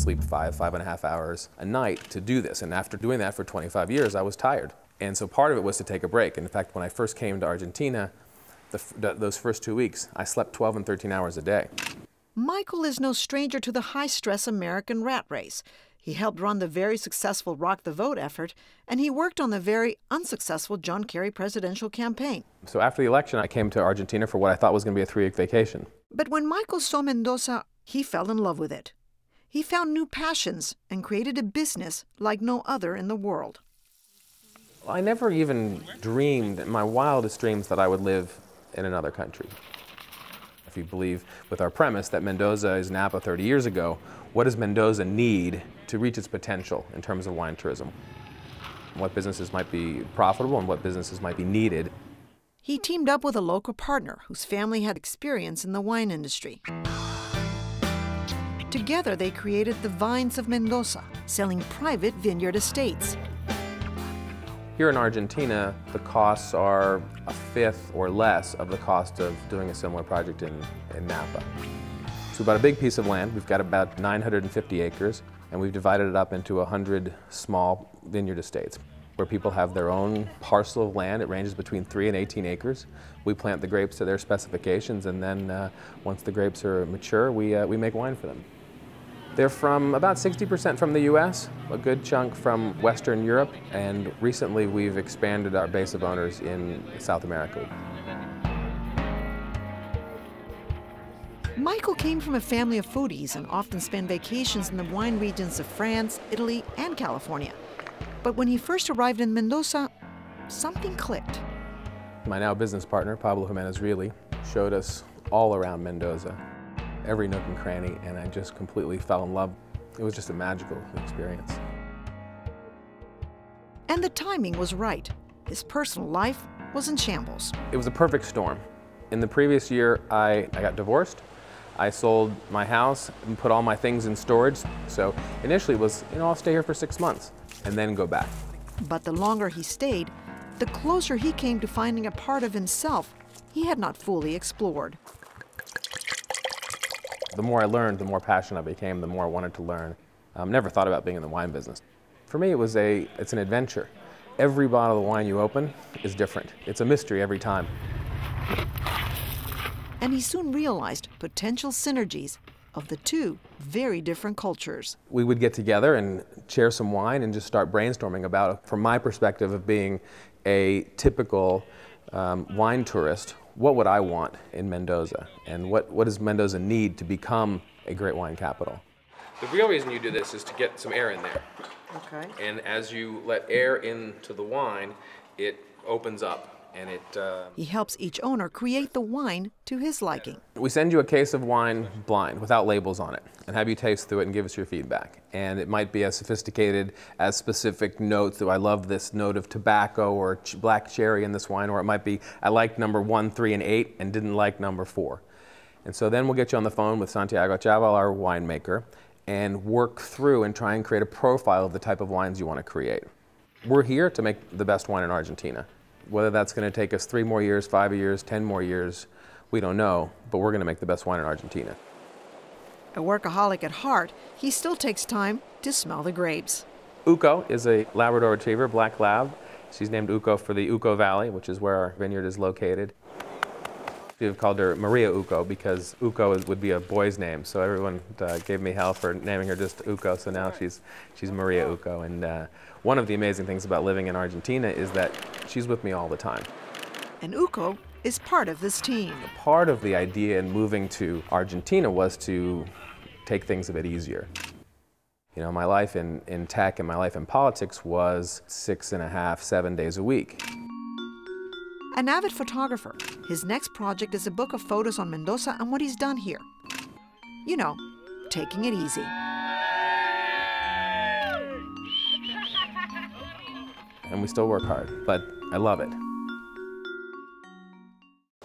sleep 5.5 hours a night to do this. And after doing that for 25 years, I was tired. And so part of it was to take a break. And in fact, when I first came to Argentina, those first 2 weeks, I slept 12 and 13 hours a day. Michael is no stranger to the high-stress American rat race. He helped run the very successful Rock the Vote effort, and he worked on the very unsuccessful John Kerry presidential campaign. So after the election, I came to Argentina for what I thought was going to be a 3-week vacation. But when Michael saw Mendoza, he fell in love with it. He found new passions and created a business like no other in the world. I never even dreamed in my wildest dreams that I would live in another country. If you believe with our premise that Mendoza is Napa 30 years ago, what does Mendoza need to reach its potential in terms of wine tourism? What businesses might be profitable and what businesses might be needed? He teamed up with a local partner whose family had experience in the wine industry. Together they created the Vines of Mendoza, selling private vineyard estates. Here in Argentina, the costs are a fifth or less of the cost of doing a similar project in Napa. So we bought a big piece of land. We've got about 950 acres, and we've divided it up into 100 small vineyard estates where people have their own parcel of land. It ranges between 3 and 18 acres. We plant the grapes to their specifications, and then once the grapes are mature, we make wine for them. They're from about 60% from the US, a good chunk from Western Europe, and recently we've expanded our base of owners in South America. Michael came from a family of foodies and often spent vacations in the wine regions of France, Italy, and California. But when he first arrived in Mendoza, something clicked. My now business partner, Pablo Jimenez Reilly, showed us all around Mendoza, every nook and cranny, and I just completely fell in love. It was just a magical experience. And the timing was right. His personal life was in shambles. It was a perfect storm. In the previous year, I got divorced. I sold my house and put all my things in storage. So initially it was, I'll stay here for 6 months and then go back. But the longer he stayed, the closer he came to finding a part of himself he had not fully explored. The more I learned, the more passionate I became, the more I wanted to learn. Never thought about being in the wine business. For me, it's an adventure. Every bottle of wine you open is different. It's a mystery every time. And he soon realized potential synergies of the two very different cultures. We would get together and share some wine and just start brainstorming about, from my perspective of being a typical wine tourist, what would I want in Mendoza? And what does Mendoza need to become a great wine capital? The real reason you do this is to get some air in there. Okay. And as you let air into the wine, it opens up. And he helps each owner create the wine to his liking. We send you a case of wine blind, without labels on it, and have you taste through it and give us your feedback. And it might be as sophisticated as specific notes. I love this note of tobacco or black cherry in this wine, or it might be, I liked number 1, 3, and 8 and didn't like number 4. And so then we'll get you on the phone with Santiago Chaval, our winemaker, and work through and try and create a profile of the type of wines you want to create. We're here to make the best wine in Argentina. Whether that's going to take us 3 more years, 5 years, 10 more years, we don't know, but we're going to make the best wine in Argentina. A workaholic at heart, he still takes time to smell the grapes. Uco is a Labrador Retriever, Black Lab. She's named Uco for the Uco Valley, which is where our vineyard is located. We've called her Maria Uco because Uco would be a boy's name, so everyone gave me hell for naming her just Uco, so now she's Maria Uco. And one of the amazing things about living in Argentina is that she's with me all the time. And Uco is part of this team. Part of the idea in moving to Argentina was to take things a bit easier. My life in tech and my life in politics was 6.5, 7 days a week. An avid photographer, his next project is a book of photos on Mendoza and what he's done here. Taking it easy. And we still work hard, but I love it.